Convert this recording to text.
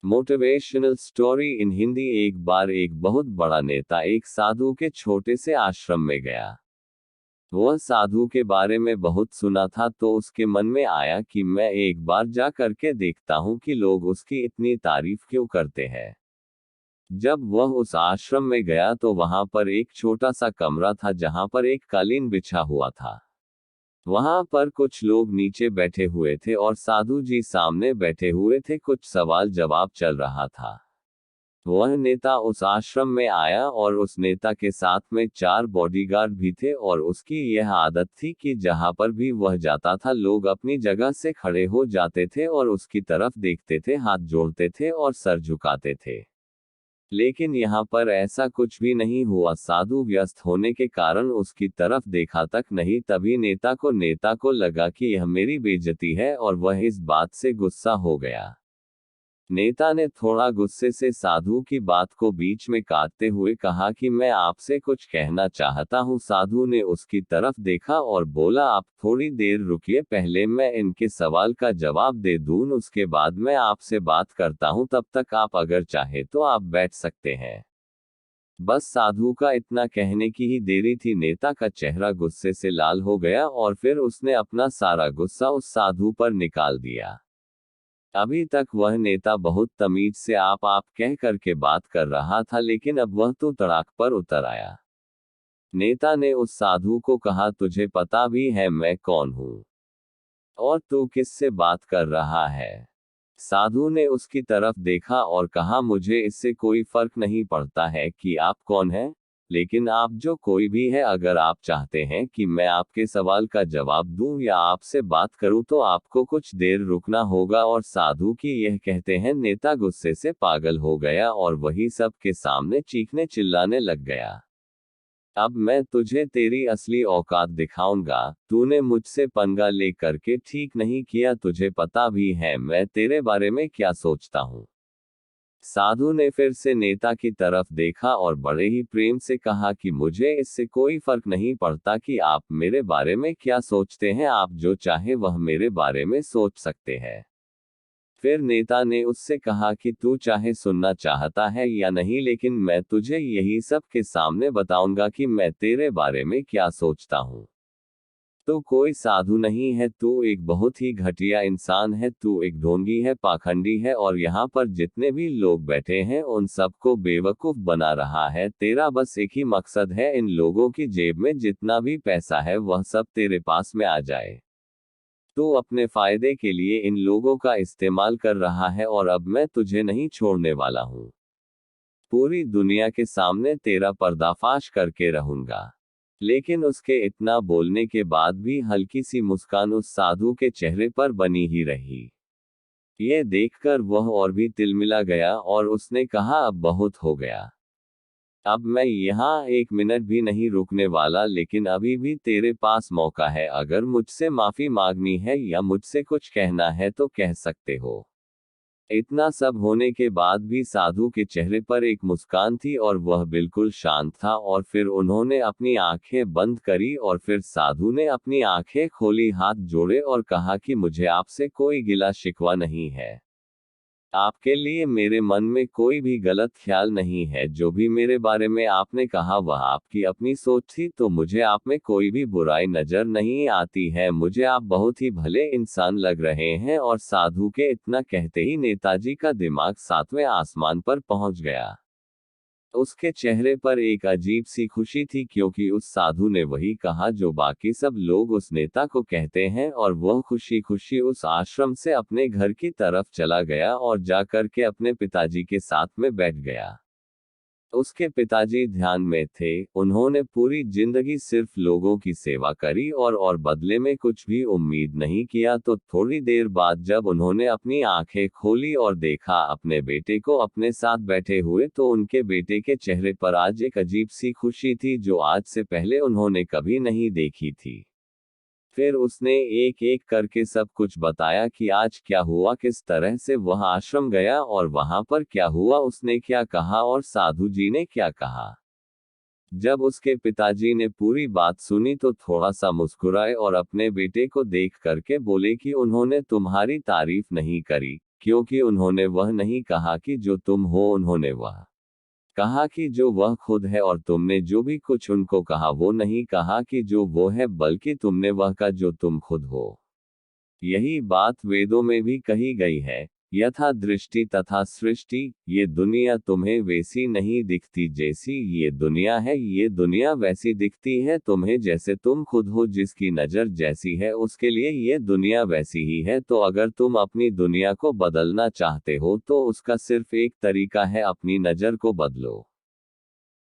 Motivational story in Hindi. एक बार एक बहुत बड़ा नेता एक साधु के छोटे से आश्रम में गया। वह साधु के बारे में बहुत सुना था तो उसके मन में आया कि मैं एक बार जा करके देखता हूँ कि लोग उसकी इतनी तारीफ क्यों करते हैं। जब वह उस आश्रम में गया तो वहां पर एक छोटा सा कमरा था जहां पर एक कालीन बिछा हुआ था। वहां पर कुछ लोग नीचे बैठे हुए थे और साधु जी सामने बैठे हुए थे, कुछ सवाल जवाब चल रहा था। वह नेता उस आश्रम में आया और उस नेता के साथ में 4 बॉडीगार्ड भी थे और उसकी यह आदत थी कि जहां पर भी वह जाता था लोग अपनी जगह से खड़े हो जाते थे और उसकी तरफ देखते थे, हाथ जोड़ते थे और सर झुकाते थे। लेकिन यहाँ पर ऐसा कुछ भी नहीं हुआ। साधु व्यस्त होने के कारण उसकी तरफ देखा तक नहीं। तभी नेता को लगा कि यह मेरी बेइज्जती है और वह इस बात से गुस्सा हो गया। नेता ने थोड़ा गुस्से से साधु की बात को बीच में काटते हुए कहा कि मैं आपसे कुछ कहना चाहता हूँ। साधु ने उसकी तरफ देखा और बोला, आप थोड़ी देर रुकिए, पहले मैं इनके सवाल का जवाब दे दूं, उसके बाद मैं आपसे बात करता हूँ। तब तक आप अगर चाहे तो आप बैठ सकते हैं। बस साधु का इतना कहने की ही देरी थी। नेता का चेहरा गुस्से से लाल हो गया और फिर उसने अपना सारा गुस्सा उस साधु पर निकाल दिया। अभी तक वह नेता बहुत तमीज से आप कह करके बात कर रहा था, लेकिन अब वह तो तड़ाक पर उतर आया। नेता ने उस साधु को कहा, तुझे पता भी है मैं कौन हूं और तू किससे बात कर रहा है? साधु ने उसकी तरफ देखा और कहा, मुझे इससे कोई फर्क नहीं पड़ता है कि आप कौन हैं, लेकिन आप जो कोई भी है, अगर आप चाहते हैं कि मैं आपके सवाल का जवाब दूं या आपसे बात करूं तो आपको कुछ देर रुकना होगा। और साधु की यह कहते हैं नेता गुस्से से पागल हो गया और वही सब के सामने चीखने चिल्लाने लग गया। अब मैं तुझे तेरी असली औकात दिखाऊंगा। तूने मुझसे पंगा ले करके ठीक नहीं किया, तुझे पता भी है मैं तेरे बारे में क्या सोचता हूँ। साधु ने फिर से नेता की तरफ देखा और बड़े ही प्रेम से कहा कि मुझे इससे कोई फर्क नहीं पड़ता कि आप मेरे बारे में क्या सोचते हैं, आप जो चाहे वह मेरे बारे में सोच सकते हैं। फिर नेता ने उससे कहा कि तू चाहे सुनना चाहता है या नहीं, लेकिन मैं तुझे यही सब के सामने बताऊंगा कि मैं तेरे बारे में क्या सोचता हूँ। तू कोई साधु नहीं है, तू एक बहुत ही घटिया इंसान है, तू एक ढोंगी है, पाखंडी है और यहाँ पर जितने भी लोग बैठे हैं उन सबको बेवकूफ बना रहा है। तेरा बस एक ही मकसद है, इन लोगों की जेब में जितना भी पैसा है वह सब तेरे पास में आ जाए। तू अपने फायदे के लिए इन लोगों का इस्तेमाल कर रहा है और अब मैं तुझे नहीं छोड़ने वाला हूँ। पूरी दुनिया के सामने तेरा पर्दाफाश करके रहूंगा। लेकिन उसके इतना बोलने के बाद भी हल्की सी मुस्कान उस साधु के चेहरे पर बनी ही रही। ये देखकर वह और भी तिलमिला गया और उसने कहा, अब बहुत हो गया। अब मैं यहाँ 1 मिनट भी नहीं रुकने वाला, लेकिन अभी भी तेरे पास मौका है। अगर मुझसे माफी मांगनी है या मुझसे कुछ कहना है तो कह सकते हो। इतना सब होने के बाद भी साधु के चेहरे पर एक मुस्कान थी और वह बिल्कुल शांत था। और फिर उन्होंने अपनी आंखें बंद करी और फिर साधु ने अपनी आंखें खोली, हाथ जोड़े और कहा कि मुझे आपसे कोई गिला शिकवा नहीं है। आपके लिए मेरे मन में कोई भी गलत ख्याल नहीं है। जो भी मेरे बारे में आपने कहा वह आपकी अपनी सोच थी, तो मुझे आप में कोई भी बुराई नजर नहीं आती है। मुझे आप बहुत ही भले इंसान लग रहे हैं। और साधु के इतना कहते ही नेताजी का दिमाग 7वें आसमान पर पहुंच गया। उसके चेहरे पर एक अजीब सी खुशी थी, क्योंकि उस साधु ने वही कहा जो बाकी सब लोग उस नेता को कहते हैं। और वह खुशी खुशी उस आश्रम से अपने घर की तरफ चला गया और जाकर के अपने पिताजी के साथ में बैठ गया। उसके पिताजी ध्यान में थे। उन्होंने पूरी जिंदगी सिर्फ लोगों की सेवा करी और बदले में कुछ भी उम्मीद नहीं किया। तो थोड़ी देर बाद जब उन्होंने अपनी आंखें खोली और देखा अपने बेटे को अपने साथ बैठे हुए, तो उनके बेटे के चेहरे पर आज एक अजीब सी खुशी थी जो आज से पहले उन्होंने कभी नहीं देखी थी। फिर उसने एक एक करके सब कुछ बताया कि आज क्या हुआ, किस तरह से वह आश्रम गया और वहां पर क्या हुआ, उसने क्या कहा और साधु जी ने क्या कहा। जब उसके पिताजी ने पूरी बात सुनी तो थोड़ा सा मुस्कुराए और अपने बेटे को देख करके बोले कि उन्होंने तुम्हारी तारीफ नहीं करी, क्योंकि उन्होंने वह नहीं कहा कि जो तुम हो, उन्होंने वह कहा कि जो वह खुद है, और तुमने जो भी कुछ उनको कहा वो नहीं कहा कि जो वो है, बल्कि तुमने वह कहा जो तुम खुद हो। यही बात वेदों में भी कही गई है, यथा दृष्टि तथा सृष्टि। ये दुनिया तुम्हें वैसी नहीं दिखती जैसी ये दुनिया है, ये दुनिया वैसी दिखती है तुम्हें जैसे तुम खुद हो। जिसकी नज़र जैसी है उसके लिए ये दुनिया वैसी ही है। तो अगर तुम अपनी दुनिया को बदलना चाहते हो तो उसका सिर्फ एक तरीका है, अपनी नज़र को बदलो।